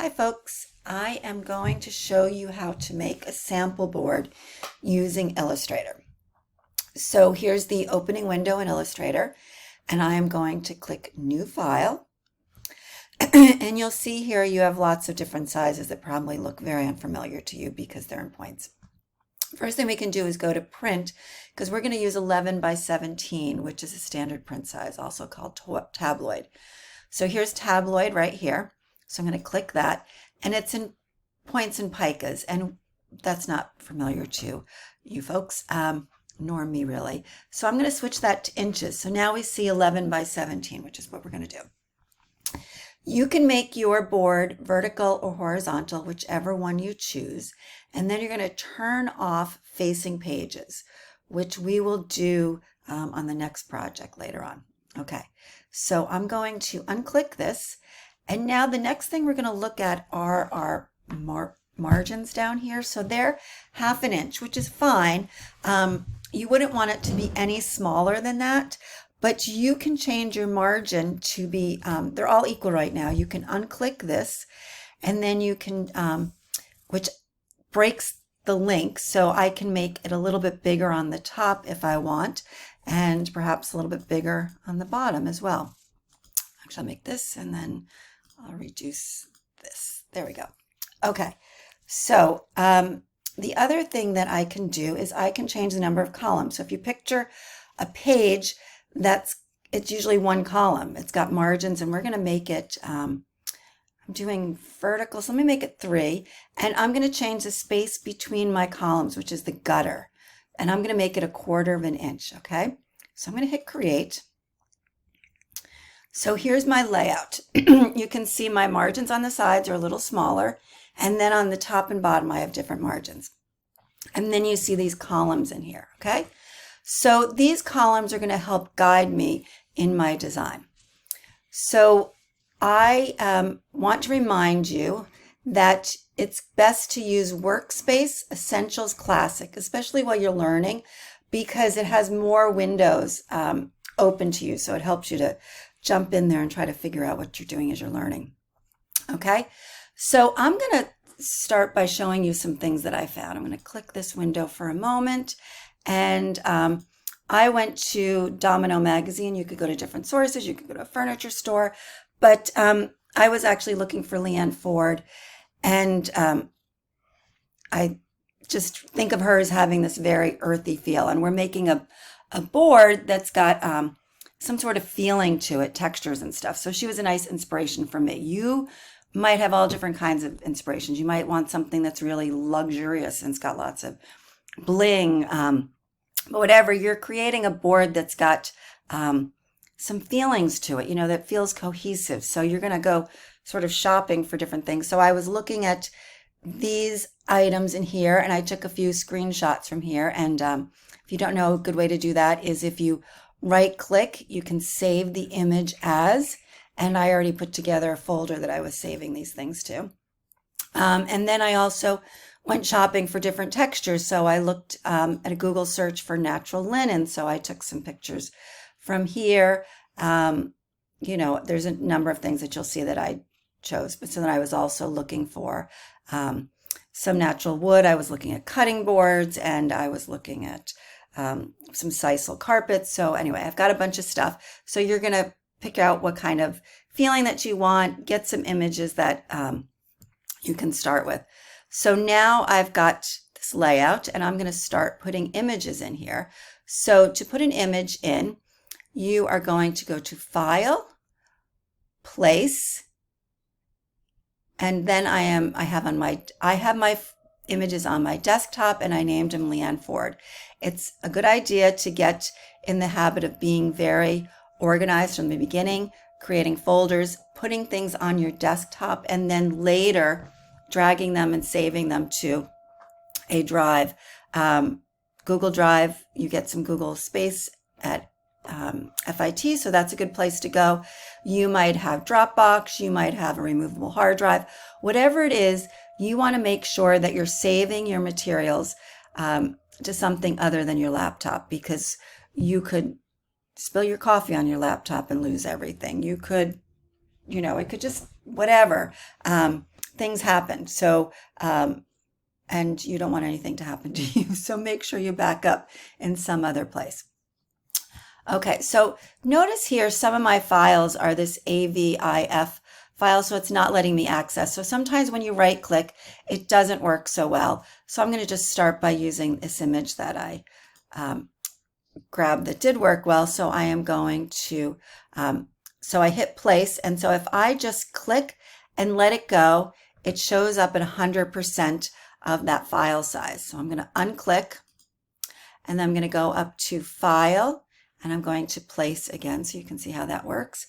Hi folks, I am going to show you how to make a sample board using Illustrator. So here's the opening window in Illustrator, and I am going to click New File. And you'll see here you have lots of different sizes that probably look very unfamiliar to you because they're in points. First thing we can do is go to Print, because we're going to use 11 by 17, which is a standard print size, also called tabloid. So here's tabloid right here. So I'm going to click that, and it's in points and picas, and that's not familiar to you folks, nor me really. So I'm going to switch that to inches. So now we see 11 by 17, which is what we're going to do. You can make your board vertical or horizontal, whichever one you choose, and then you're going to turn off facing pages, which we will do on the next project later on. Okay, so I'm going to unclick this. And now the next thing we're going to look at are our margins down here. So they're 1/2 inch, which is fine. You wouldn't want it to be any smaller than that, but you can change your margin to be, they're all equal right now. You can unclick this, and then you can, which breaks the link, so I can make it a little bit bigger on the top if I want, and perhaps a little bit bigger on the bottom as well. Actually, I'll make this, and then I'll reduce this. There we go. Okay, so the other thing that I can do is I can change the number of columns. So if you picture a page, it's usually one column. It's got margins, and we're going to make it, I'm doing vertical, so let me make it 3. And I'm going to change the space between my columns, which is the gutter. And I'm going to make it 1/4 inch, okay? So I'm going to hit Create. So here's my layout. You can see my margins on the sides are a little smaller, and then on the top and bottom I have different margins. And then you see these columns in here, okay? So these columns are going to help guide me in my design. So I want to remind you that it's best to use Workspace Essentials Classic, especially while you're learning, because it has more windows open to you, so it helps you to jump in there and try to figure out what you're doing as you're learning. Okay, so I'm going to start by showing you some things that I found. I'm going to click this window for a moment, and I went to Domino Magazine. You could go to different sources. You could go to a furniture store, but I was actually looking for Leanne Ford, and I just think of her as having this very earthy feel, and we're making a board that's got some sort of feeling to it, textures and stuff. So she was a nice inspiration for me. You might have all different kinds of inspirations. You might want something that's really luxurious and it's got lots of bling. But whatever, you're creating a board that's got some feelings to it, that feels cohesive. So you're going to go sort of shopping for different things. So I was looking at these items in here, and I took a few screenshots from here. And if you don't know, a good way to do that is if you right click, you can save the image as, and I already put together a folder that I was saving these things to. And then I also went shopping for different textures. So I looked at a Google search for natural linen. So I took some pictures from here. There's a number of things that you'll see that I chose. But so then I was also looking for some natural wood. I was looking at cutting boards, and I was looking at some sisal carpets. So anyway, I've got a bunch of stuff. So you're going to pick out what kind of feeling that you want, get some images that you can start with. So now I've got this layout, and I'm going to start putting images in here. So to put an image in, you are going to go to File, Place, and then I have my images on my desktop, and I named them Leanne Ford. It's a good idea to get in the habit of being very organized from the beginning, creating folders, putting things on your desktop, and then later dragging them and saving them to a drive. Google Drive, you get some Google space at FIT, so that's a good place to go. You might have Dropbox, you might have a removable hard drive. Whatever it is, you want to make sure that you're saving your materials to something other than your laptop, because you could spill your coffee on your laptop and lose everything. You could, it could just, whatever. things happen. So, and you don't want anything to happen to you. So make sure you back up in some other place. Okay, so notice here some of my files are this AVIF file, so it's not letting me access. So sometimes when you right click, it doesn't work so well. So I'm going to just start by using this image that I grabbed that did work well. So I am going to, so I hit place. And so if I just click and let it go, it shows up at 100% of that file size. So I'm going to unclick, and then I'm going to go up to File, and I'm going to place again so you can see how that works.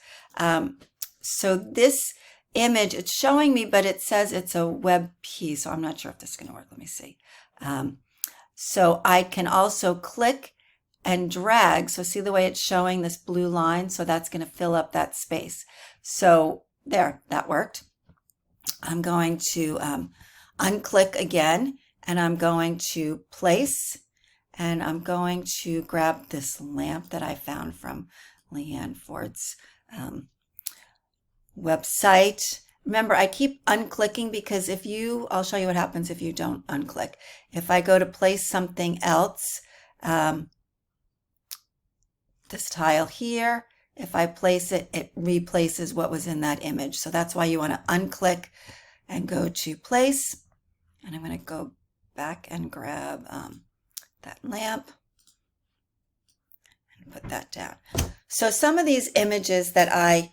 So this image, it's showing me, but it says it's a WebP, so I'm not sure if this is going to work. Let me see. So I can also click and drag. So see the way it's showing this blue line? So that's going to fill up that space. So there, that worked. I'm going to unclick again, and I'm going to place, and I'm going to grab this lamp that I found from Leanne Ford's website. Remember, I keep unclicking because if you, I'll show you what happens if you don't unclick. If I go to place something else, this tile here, if I place it, it replaces what was in that image. So that's why you want to unclick and go to place. And I'm going to go back and grab that lamp and put that down. So some of these images that I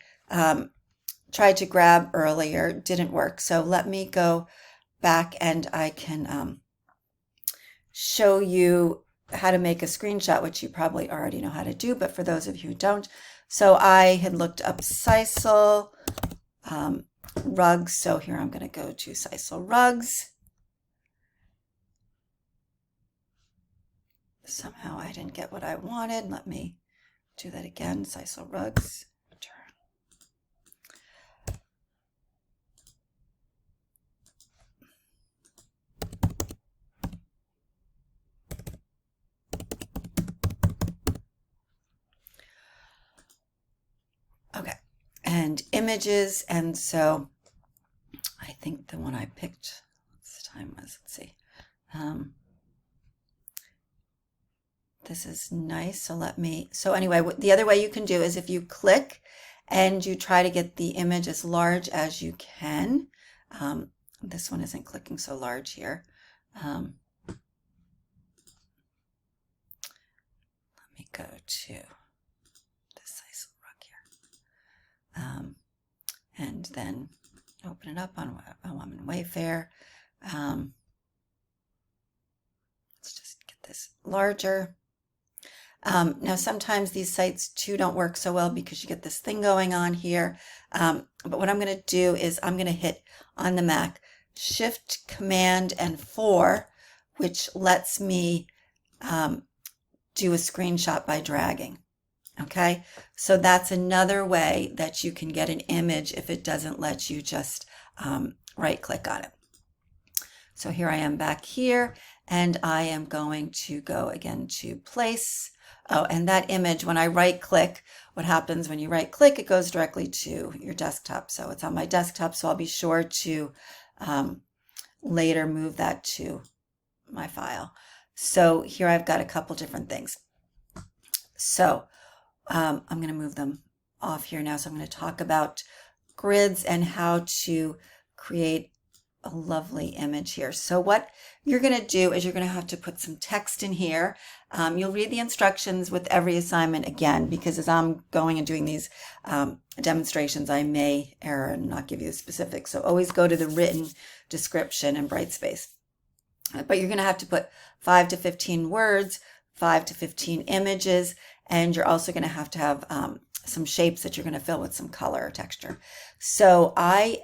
tried to grab earlier didn't work. So let me go back and I can show you how to make a screenshot, which you probably already know how to do, but for those of you who don't. So I had looked up sisal rugs. So here I'm going to go to sisal rugs. Somehow I didn't get what I wanted. Let me do that again. Sisal rugs. Okay, and images, and so I think the one I picked this time was, let's see, this is nice. So let me, so anyway, the other way you can do is if you click and you try to get the image as large as you can. This one isn't clicking so large here. Let me go to this nice rug here. And then open it up on Wayfair. Let's just get this larger. Now sometimes these sites too don't work so well because you get this thing going on here. But what I'm going to do is I'm going to hit on the Mac Shift Command and 4, which lets me do a screenshot by dragging. Okay, so that's another way that you can get an image if it doesn't let you just right click on it. So here I am back here, and I am going to go again to place. Oh, and that image, when I right click, what happens when you right click, it goes directly to your desktop. So it's on my desktop, so I'll be sure to later move that to my file. So here I've got a couple different things. So I'm going to move them off here now. So I'm going to talk about grids and how to create a lovely image here. So what you're going to do is you're going to have to put some text in here. You'll read the instructions with every assignment again, because as I'm going and doing these demonstrations, I may err and not give you the specifics. So always go to the written description in Brightspace. But you're going to have to put 5 to 15 words, 5 to 15 images, and you're also going to have some shapes that you're going to fill with some color or texture. So I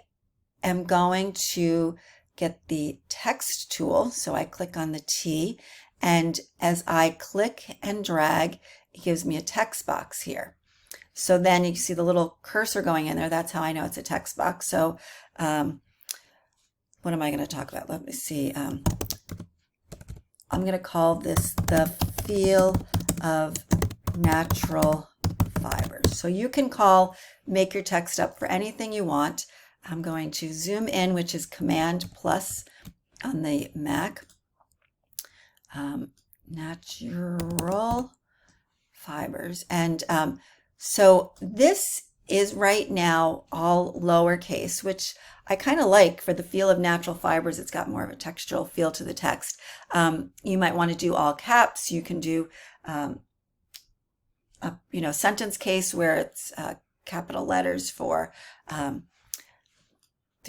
am going to get the text tool. So I click on the T, and as I click and drag, it gives me a text box here. So then you see the little cursor going in there. That's how I know it's a text box. So what am I going to talk about? Let me see. I'm going to call this the feel of natural fibers. So you can make your text up for anything you want. I'm going to zoom in, which is Command plus on the Mac. Natural fibers. And so this is right now all lowercase, which I kind of like for the feel of natural fibers. It's got more of a textural feel to the text. You might want to do all caps. You can do a sentence case where it's capital letters for the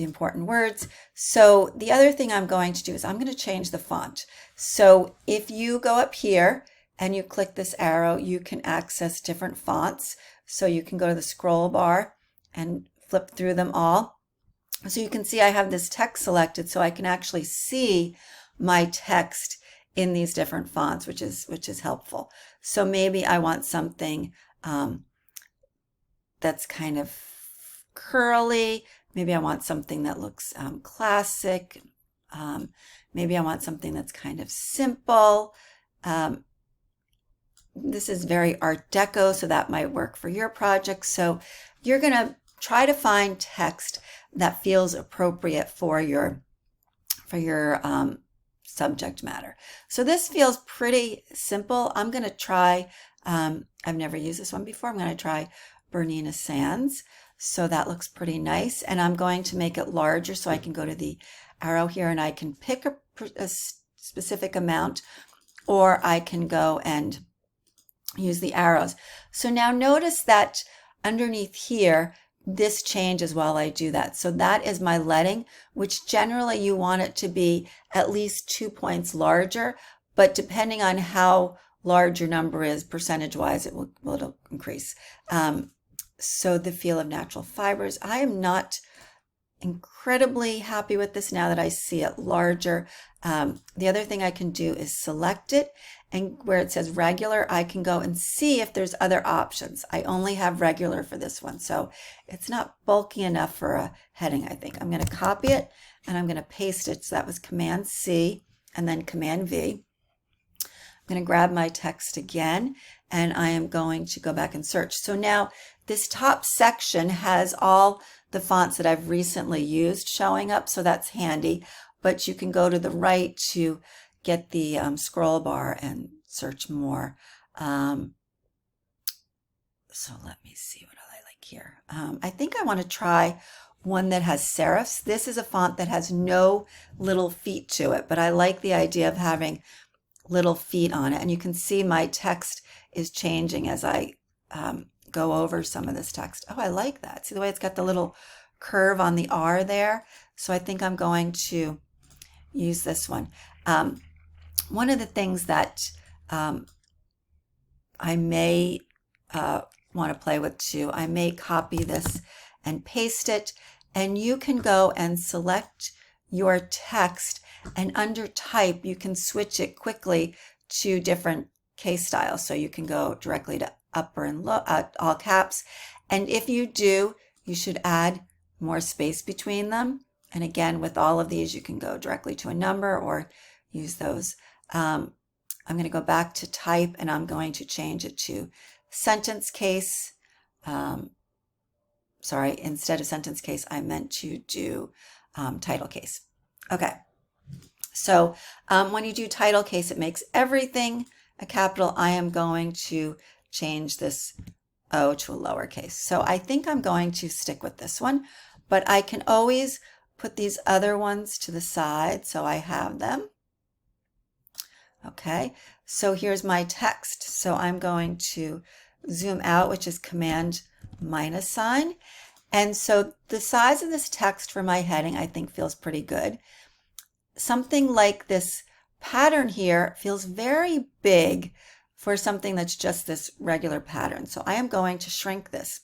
important words. So the other thing I'm going to do is I'm going to change the font. So if you go up here and you click this arrow, you can access different fonts. So you can go to the scroll bar and flip through them all. So you can see I have this text selected, so I can actually see my text in these different fonts, which is helpful. So maybe I want something that's kind of curly. Maybe I want something that looks classic. Maybe I want something that's kind of simple. This is very Art Deco, so that might work for your project. So you're going to try to find text that feels appropriate for your subject matter. So this feels pretty simple. I'm going to try, I've never used this one before. I'm going to try Bernina Sands. So that looks pretty nice. And I'm going to make it larger so I can go to the arrow here and I can pick a specific amount, or I can go and use the arrows. So now notice that underneath here, this changes while I do that. So that is my leading, which generally you want it to be at least 2 points larger, but depending on how large your number is, percentage-wise, it'll increase. So the feel of natural fibers. I am not incredibly happy with this now that I see it larger. The other thing I can do is select it, and where it says regular, I can go and see if there's other options. I only have regular for this one, so it's not bulky enough for a heading, I think. I'm going to copy it and I'm going to paste it. So that was Command C and then Command V. I'm going to grab my text again and I am going to go back and search. So now this top section has all the fonts that I've recently used showing up, so that's handy. But you can go to the right to get the scroll bar and search more. So let me see what I like here. I think I want to try one that has serifs. This is a font that has no little feet to it, but I like the idea of having little feet on it. And you can see my text is changing as I go over some of this text. Oh, I like that. See the way it's got the little curve on the R there? So I think I'm going to use this one. One of the things that I may want to play with too, I may copy this and paste it, and you can go and select your text, and under type you can switch it quickly to different case styles. So you can go directly to upper and low, all caps, and if you do, you should add more space between them. And again, with all of these, you can go directly to a number or use those. I'm going to go back to type and I'm going to change it to sentence case. Sorry, instead of sentence case, I meant to do title case. Okay. So when you do title case, it makes everything a capital. I am going to change this O to a lowercase. So I think I'm going to stick with this one, but I can always put these other ones to the side so I have them. Okay, so here's my text. So I'm going to zoom out, which is Command minus sign. And so the size of this text for my heading, I think, feels pretty good. Something like this pattern here feels very big for something that's just this regular pattern. So I am going to shrink this.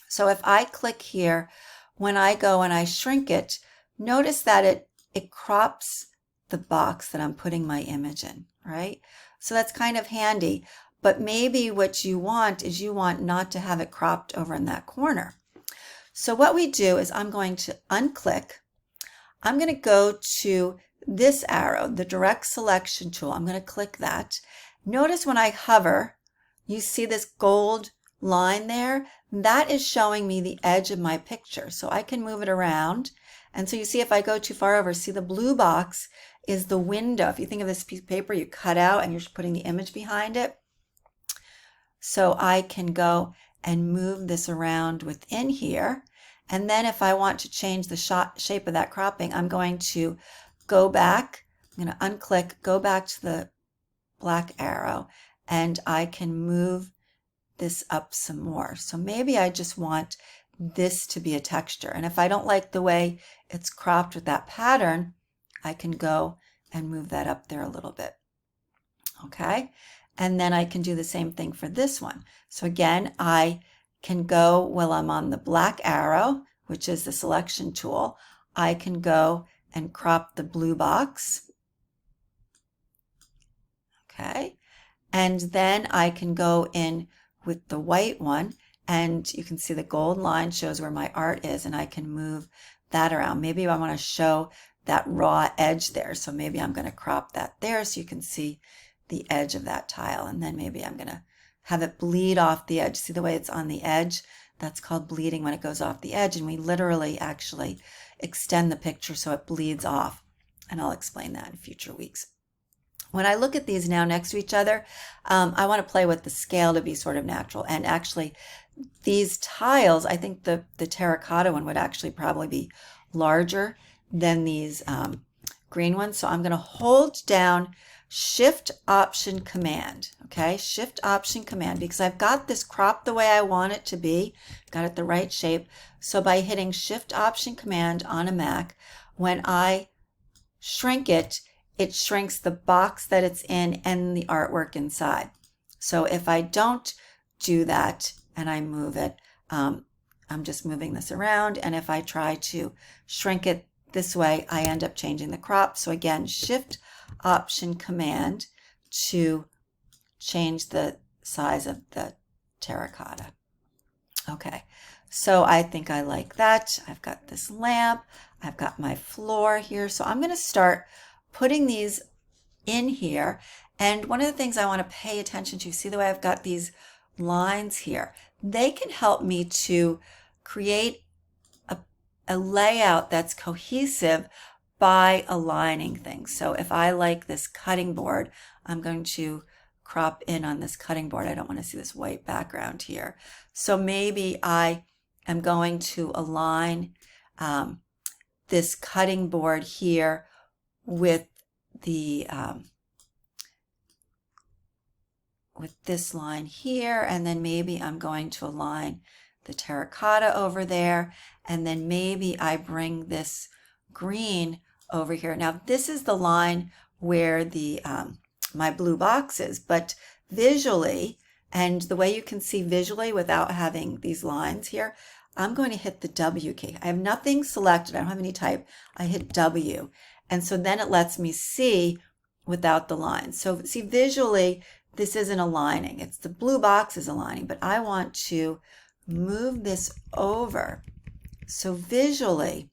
So if I click here, when I go and I shrink it, notice that it crops the box that I'm putting my image in, right? So that's kind of handy. But maybe what you want is you want not to have it cropped over in that corner. So what we do is I'm going to unclick. I'm going to go to this arrow, the direct selection tool. I'm going to click that. Notice when I hover, you see this gold line there, that is showing me the edge of my picture. So I can move it around. And so you see if I go too far over, see the blue box is the window. If you think of this piece of paper you cut out and you're just putting the image behind it. So I can go and move this around within here. And then if I want to change the shape of that cropping, I'm going to go back. I'm going to unclick, go back to the black arrow, and I can move this up some more. So maybe I just want this to be a texture. And if I don't like the way it's cropped with that pattern, I can go and move that up there a little bit. Okay. And then I can do the same thing for this one. So again, I can go while I'm on the black arrow, which is the selection tool. I can go and crop the blue box. Okay. And then I can go in with the white one, and you can see the gold line shows where my art is, and I can move that around. Maybe I want to show that raw edge there. So maybe I'm going to crop that there so you can see the edge of that tile, and then maybe I'm going to have it bleed off the edge. See the way it's on the edge? That's called bleeding when it goes off the edge, and we literally actually extend the picture so it bleeds off, and I'll explain that in future weeks. When I look at these now next to each other, I want to play with the scale to be sort of natural, and actually these tiles, I think the terracotta one would actually probably be larger than these green ones. So I'm going to hold down Shift Option Command, okay? Shift Option Command, because I've got this cropped the way I want it to be, got it the right shape. So by hitting Shift Option Command on a Mac, when I shrink it, it shrinks the box that it's in and the artwork inside. So if I don't do that and I move it, I'm just moving this around, and if I try to shrink it this way, I end up changing the crop. So again, Shift Option Command to change the size of the terracotta. Okay, so I think I like that. I've got this lamp, I've got my floor here. So I'm going to start putting these in here. And one of the things I want to pay attention to, see the way I've got these lines here, they can help me to create a layout that's cohesive by aligning things. So if I like this cutting board, I'm going to crop in on this cutting board. I don't want to see this white background here. So maybe I am going to align this cutting board here with the with this line here, and then maybe I'm going to align the terracotta over there, and then maybe I bring this green over here. Now this is the line where the my blue box is, but visually, and the way you can see visually without having these lines here, I'm going to hit the W key. I have nothing selected, I don't have any type. I hit W, and so then it lets me see without the lines. So see, visually this isn't aligning, it's the blue box is aligning, but I want to move this over so visually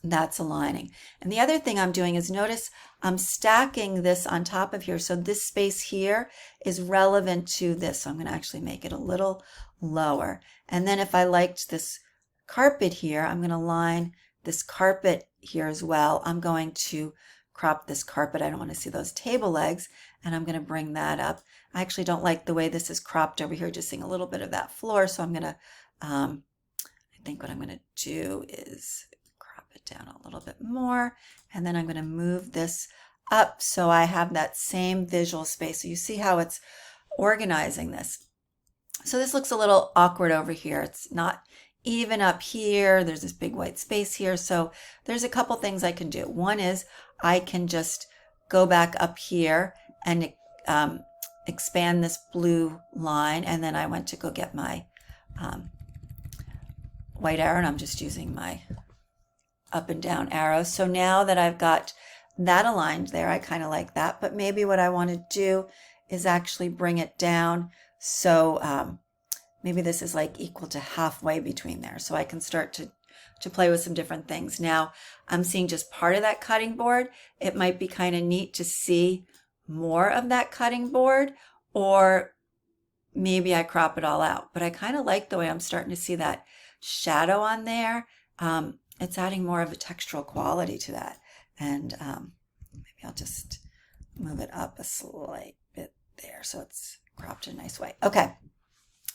that's aligning. And the other thing I'm doing is, notice I'm stacking this on top of here, so this space here is relevant to this. So I'm going to actually make it a little lower. And then if I liked this carpet here, I'm going to line this carpet here as well. I'm going to crop this carpet. I don't want to see those table legs, and I'm going to bring that up. I actually don't like the way this is cropped over here, just seeing a little bit of that floor. So I'm going to, I think what I'm going to do is crop it down a little bit more, and then I'm going to move this up so I have that same visual space. So you see how it's organizing this. So this looks a little awkward over here. It's not even up here. There's this big white space here. So there's a couple things I can do. One is I can just go back up here and expand this blue line, and then I went to go get my white arrow, and I'm just using my up and down arrows. So now that I've got that aligned there, I kind of like that, but maybe what I want to do is actually bring it down so maybe this is like equal to halfway between there, so I can start to play with some different things. Now I'm seeing just part of that cutting board. It might be kind of neat to see more of that cutting board, or maybe I crop it all out, but I kind of like the way I'm starting to see that shadow on there. It's adding more of a textural quality to that. And maybe I'll just move it up a slight bit there so it's cropped in a nice way. Okay.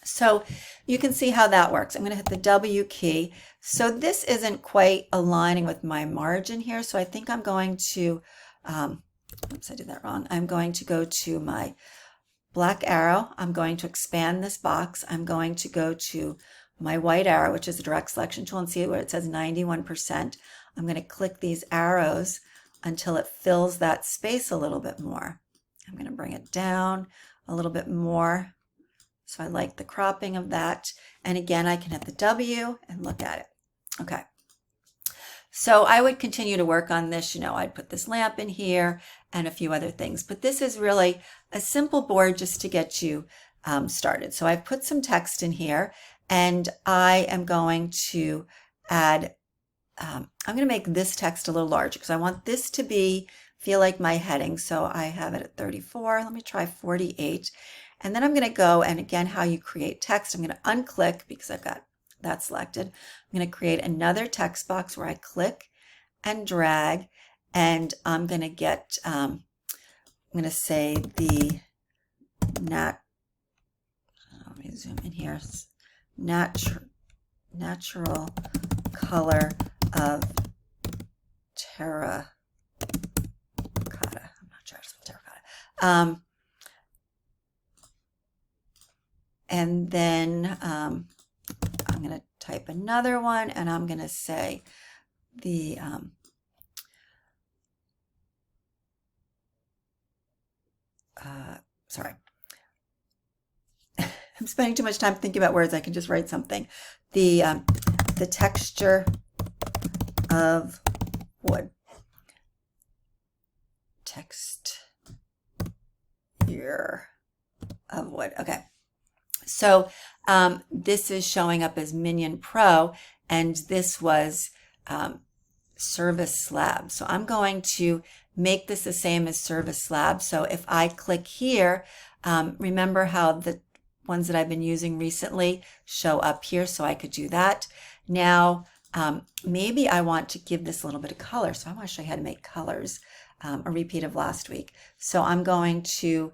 So you can see how that works. I'm going to hit the W key. So this isn't quite aligning with my margin here. So I think I'm going to, oops, I did that wrong. I'm going to go to my black arrow. I'm going to expand this box. I'm going to go to my white arrow, which is a direct selection tool, and see where it says 91%. I'm going to click these arrows until it fills that space a little bit more. I'm going to bring it down a little bit more. So I like the cropping of that. And again, I can hit the W and look at it. Okay. So I would continue to work on this. You know, I'd put this lamp in here and a few other things, but this is really a simple board just to get you started. So I've put some text in here, and I am going to add, I'm going to make this text a little larger because I want this to feel like my heading. So I have it at 34. Let me try 48. And then I'm going to go, and again, how you create text, I'm going to unclick because I've got that selected. I'm going to create another text box where I click and drag, and I'm going to get, I'm going to say the let me zoom in here, natural color of terracotta. I'm not sure it's terracotta. And then I'm going to type another one, and I'm going to say the sorry. I'm spending too much time thinking about words. I can just write something. The texture of wood. Texture of wood. Okay. So this is showing up as Minion Pro, and this was Service Slab. So I'm going to make this the same as Service Slab. So if I click here, remember how the ones that I've been using recently show up here, so I could do that. Now, maybe I want to give this a little bit of color. So I want to show you how to make colors, a repeat of last week. So I'm going to,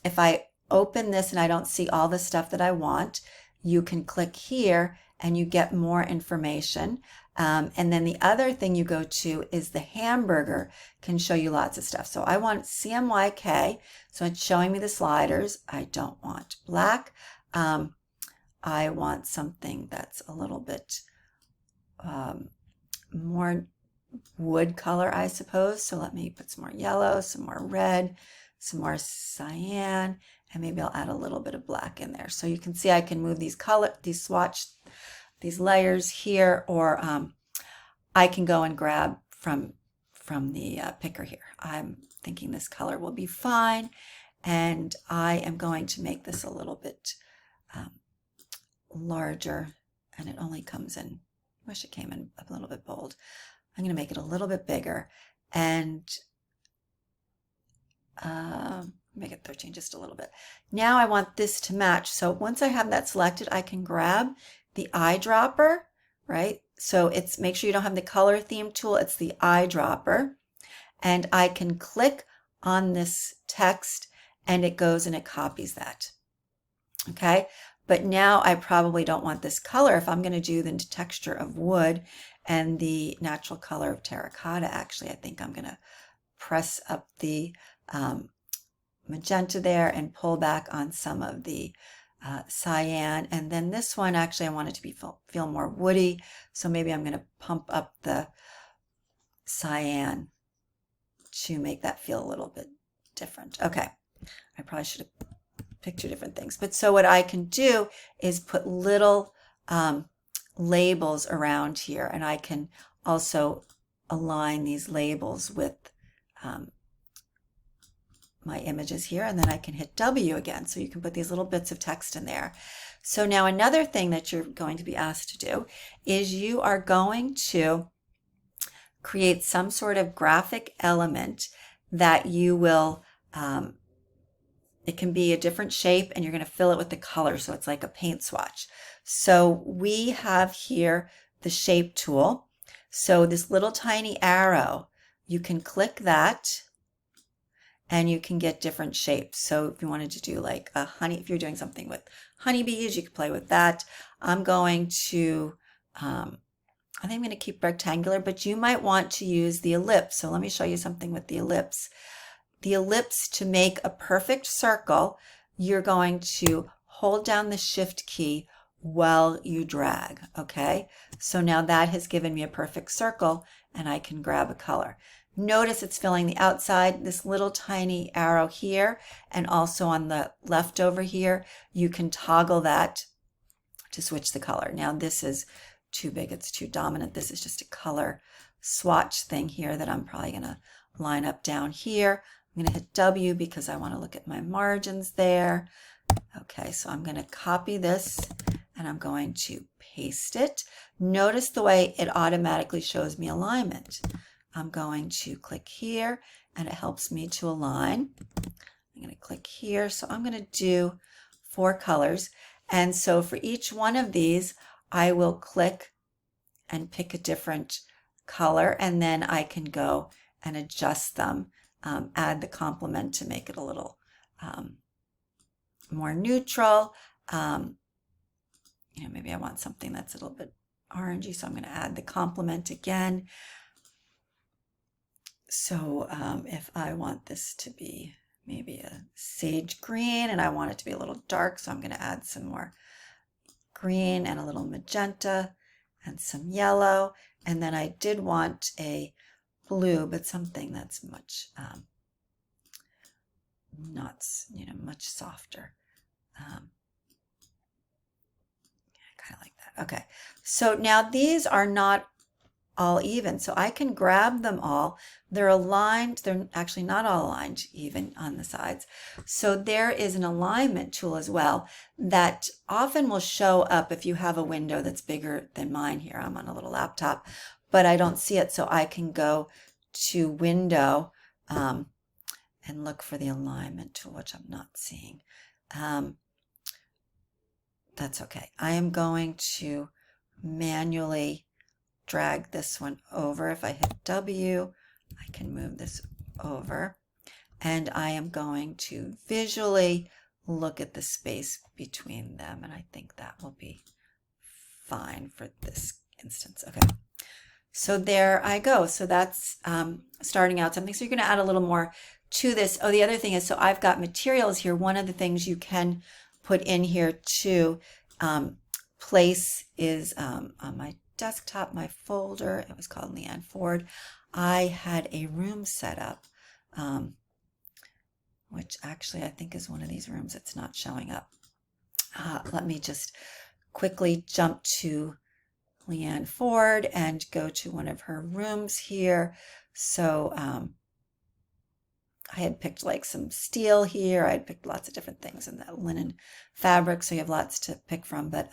if I open this and I don't see all the stuff that I want, you can click here and you get more information. And then the other thing you go to is the hamburger can show you lots of stuff. So I want CMYK, so it's showing me the sliders. I don't want black. I want something that's a little bit more wood color, I suppose. So let me put some more yellow, some more red, some more cyan, and maybe I'll add a little bit of black in there. So you can see I can move these these layers here, or I can go and grab from the picker here. I'm thinking this color will be fine, and I am going to make this a little bit larger, and it only comes in, I wish it came in a little bit bold. I'm going to make it a little bit bigger, and make it 13 just a little bit. Now I want this to match. So once I have that selected, I can grab the eyedropper, right? So it's, make sure you don't have the color theme tool. It's the eyedropper. And I can click on this text and it goes and it copies that. Okay. But now I probably don't want this color. If I'm going to do the texture of wood and the natural color of terracotta, actually, I think I'm going to press up the magenta there and pull back on some of the cyan. And then this one, actually, I want it to feel more woody. So maybe I'm going to pump up the cyan to make that feel a little bit different. Okay. I probably should have picked two different things. But so what I can do is put little labels around here, and I can also align these labels with my images here, and then I can hit W again. So you can put these little bits of text in there. So now another thing that you're going to be asked to do is you are going to create some sort of graphic element that you will it can be a different shape, and you're going to fill it with the color. So it's like a paint swatch. So we have here the shape tool. So this little tiny arrow, you can click that and you can get different shapes. So if you wanted to do like a honey, if you're doing something with honeybees, you could play with that. I'm going to, I think I'm going to keep rectangular, but you might want to use the ellipse. So let me show you something with the ellipse. The ellipse, to make a perfect circle, you're going to hold down the shift key while you drag, okay? So now that has given me a perfect circle, and I can grab a color. Notice it's filling the outside, this little tiny arrow here, and also on the left over here, you can toggle that to switch the color. Now this is too big, it's too dominant. This is just a color swatch thing here that I'm probably gonna line up down here. I'm gonna hit W because I wanna look at my margins there. Okay, so I'm gonna copy this and I'm going to paste it. Notice the way it automatically shows me alignment. I'm going to click here and it helps me to align. I'm going to click here. So I'm going to do 4 colors. And so for each one of these, I will click and pick a different color, and then I can go and adjust them, add the complement to make it a little more neutral. You know, maybe I want something that's a little bit orangey, so I'm going to add the complement again. So if I want this to be maybe a sage green and I want it to be a little dark, so I'm going to add some more green and a little magenta and some yellow. And then I did want a blue, but something that's much not, you know, much softer. Kind of like that. Okay, so now these are not all even, so I can grab them all. They're aligned. They're actually not all aligned even on the sides. So there is an alignment tool as well that often will show up if you have a window that's bigger than mine here. I'm on a little laptop, but I don't see it, so I can go to window and look for the alignment tool, which I'm not seeing. That's okay. I am going to manually drag this one over. If I hit W, I can move this over, and I am going to visually look at the space between them, and I think that will be fine for this instance. Okay, so there I go. So that's starting out something. So you're going to add a little more to this. Oh, the other thing is, so I've got materials here. One of the things you can put in here too, place is on my desktop, my folder, it was called Leanne Ford. I had a room set up, which actually I think is one of these rooms that's not showing up. Let me just quickly jump to Leanne Ford and go to one of her rooms here. So I had picked like some steel here. I had picked lots of different things in that linen fabric, so you have lots to pick from. But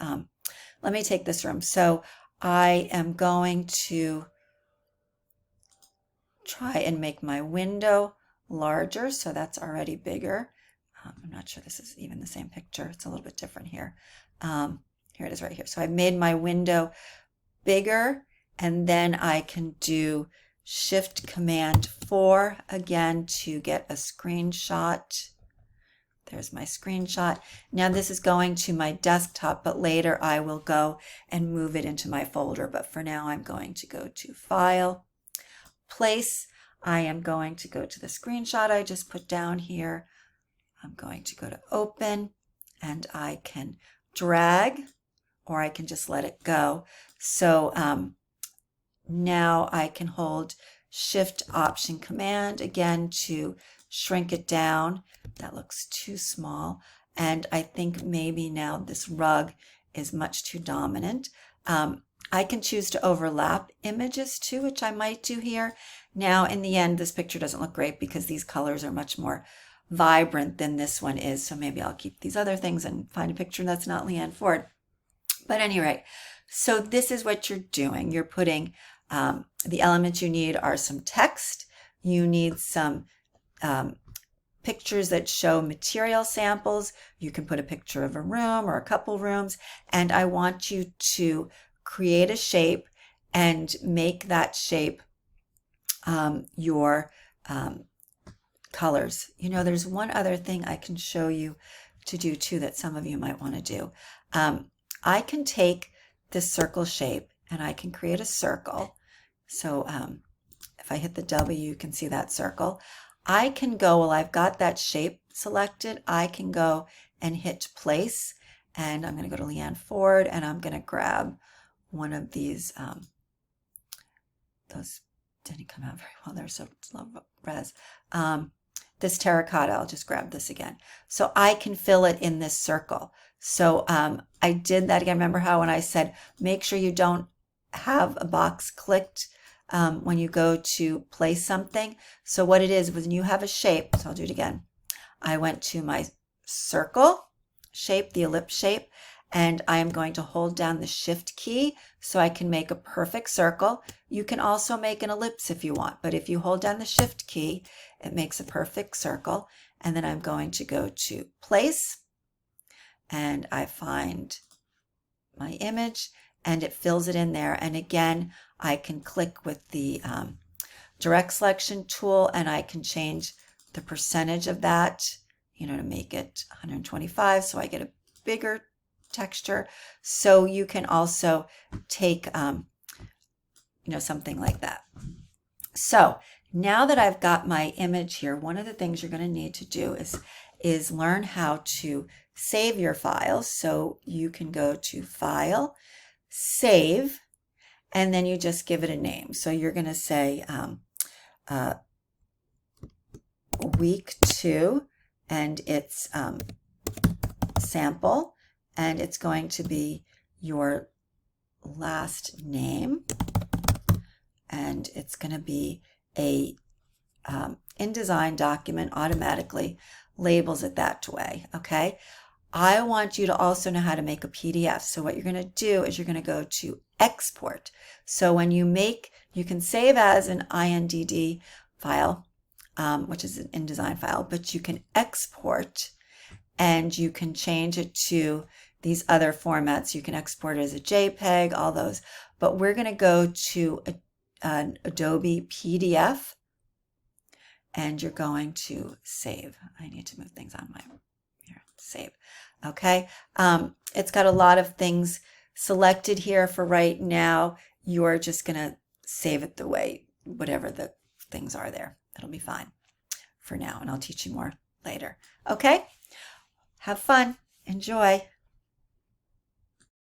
let me take this room. So I am going to try and make my window larger, so that's already bigger. I'm not sure this is even the same picture. It's a little bit different here. Here it is right here. So I've made my window bigger, and then I can do Shift Command 4 again to get a screenshot. There's my screenshot. Now this is going to my desktop, but later I will go and move it into my folder. But for now, I'm going to go to File, Place. I am going to go to the screenshot I just put down here. I'm going to go to Open, and I can drag, or I can just let it go. So now I can hold Shift Option Command again to shrink it down. That looks too small, and I think maybe now this rug is much too dominant. I can choose to overlap images too, which I might do here. Now in the end, this picture doesn't look great because these colors are much more vibrant than this one is, so maybe I'll keep these other things and find a picture that's not Leanne Ford. But at any rate, so this is what you're doing. You're putting the elements you need are some text, you need some pictures that show material samples. You can put a picture of a room or a couple rooms, and I want you to create a shape and make that shape your colors. You know, there's one other thing I can show you to do too that some of you might want to do. I can take this circle shape and I can create a circle. So if I hit the W, you can see that circle. I can go, well, I've got that shape selected. I can go and hit place, and I'm going to go to Leanne Ford, and I'm going to grab one of these. Those didn't come out very well. They're so low res. This terracotta, I'll just grab this again. So I can fill it in this circle. So I did that again. Remember how when I said, make sure you don't have a box clicked when you go to place something. So what it is, when you have a shape, so I'll do it again. I went to my circle shape, the ellipse shape, and I am going to hold down the shift key so I can make a perfect circle. You can also make an ellipse if you want, but if you hold down the shift key, it makes a perfect circle. And then I'm going to go to place, and I find my image, and it fills it in there. And again, I can click with the direct selection tool, and I can change the percentage of that, you know, to make it 125, so I get a bigger texture. So you can also take, you know, something like that. So now that I've got my image here, one of the things you're going to need to do is learn how to save your files. So you can go to File, Save, and then you just give it a name. So you're going to say week 2, and it's sample, and it's going to be your last name, and it's going to be a InDesign document automatically labels it that way. Okay. I want you to also know how to make a PDF. So what you're going to do is you're going to go to export. So when you make, you can save as an INDD file, which is an InDesign file, but you can export and you can change it to these other formats. You can export it as a JPEG, all those, but we're going to go to an Adobe PDF, and you're going to save. I need to move things on my, here, save. Okay. It's got a lot of things selected here for right now. You're just going to save it the way, whatever the things are there. It'll be fine for now, and I'll teach you more later. Okay. Have fun. Enjoy.